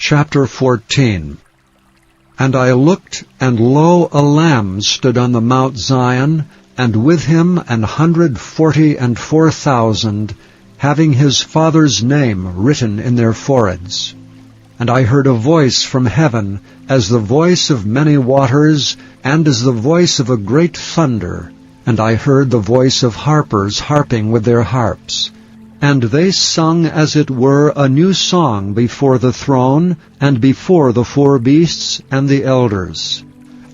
Chapter 14. And I looked, and lo, a Lamb stood on the Mount Zion, and with him 144,000, having his Father's name written in their foreheads. And I heard a voice from heaven, as the voice of many waters, and as the voice of a great thunder. And I heard the voice of harpers harping with their harps. And they sung as it were a new song before the throne, and before the four beasts and the elders.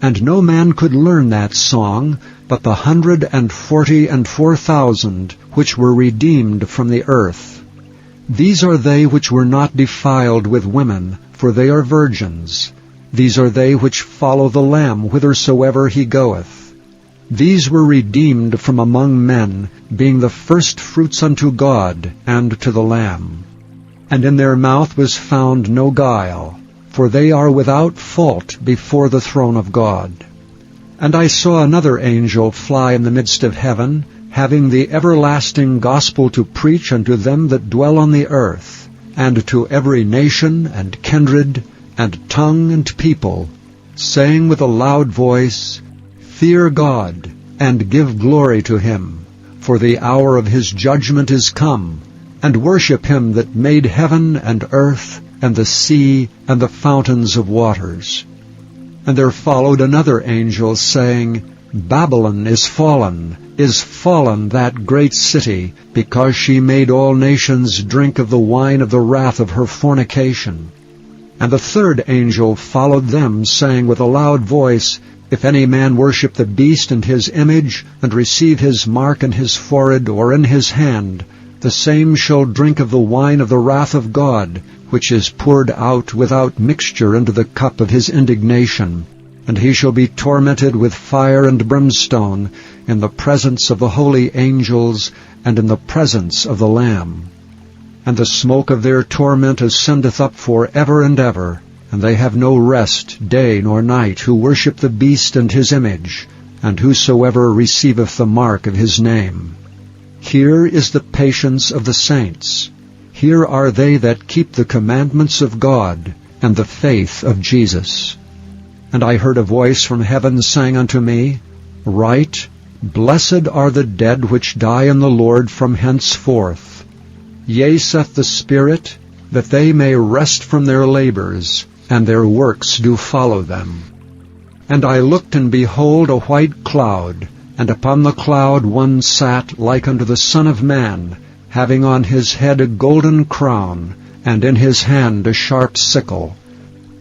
And no man could learn that song, but the 144,000 which were redeemed from the earth. These are they which were not defiled with women, for they are virgins. These are they which follow the Lamb whithersoever he goeth. These were redeemed from among men, being the firstfruits unto God and to the Lamb. And in their mouth was found no guile, for they are without fault before the throne of God. And I saw another angel fly in the midst of heaven, having the everlasting gospel to preach unto them that dwell on the earth, and to every nation and kindred and tongue and people, saying with a loud voice, Fear God, and give glory to him, for the hour of his judgment is come, and worship him that made heaven and earth, and the sea, and the fountains of waters. And there followed another angel, saying, Babylon is fallen that great city, because she made all nations drink of the wine of the wrath of her fornication. And the third angel followed them, saying with a loud voice, If any man worship the beast and his image, and receive his mark in his forehead or in his hand, the same shall drink of the wine of the wrath of God, which is poured out without mixture into the cup of his indignation. And he shall be tormented with fire and brimstone in the presence of the holy angels and in the presence of the Lamb. And the smoke of their torment ascendeth up for ever and ever, and they have no rest day nor night, who worship the beast and his image, and whosoever receiveth the mark of his name. Here is the patience of the saints. Here are they that keep the commandments of God, and the faith of Jesus. And I heard a voice from heaven saying unto me, Write, Blessed are the dead which die in the Lord from henceforth. Yea, saith the Spirit, that they may rest from their labors, and their works do follow them. And I looked, and behold a white cloud, and upon the cloud one sat like unto the Son of Man, having on his head a golden crown, and in his hand a sharp sickle.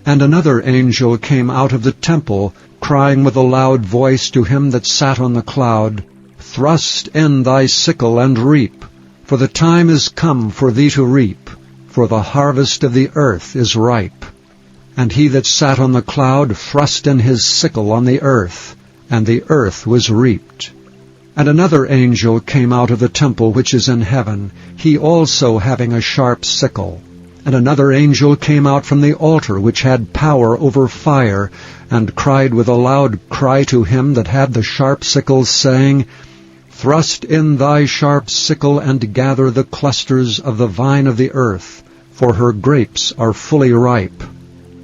And another angel came out of the temple, crying with a loud voice to him that sat on the cloud, Thrust in thy sickle and reap, for the time is come for thee to reap, for the harvest of the earth is ripe. And he that sat on the cloud thrust in his sickle on the earth, and the earth was reaped. And another angel came out of the temple which is in heaven, he also having a sharp sickle. And another angel came out from the altar which had power over fire, and cried with a loud cry to him that had the sharp sickle, saying, Thrust in thy sharp sickle, and gather the clusters of the vine of the earth, for her grapes are fully ripe.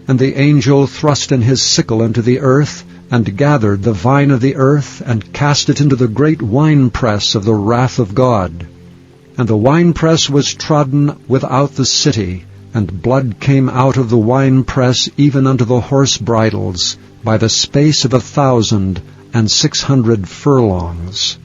And the angel thrust in his sickle into the earth, and gathered the vine of the earth, and cast it into the great winepress of the wrath of God. And the winepress was trodden without the city, and blood came out of the winepress even unto the horse bridles, by the space of 1,600 furlongs.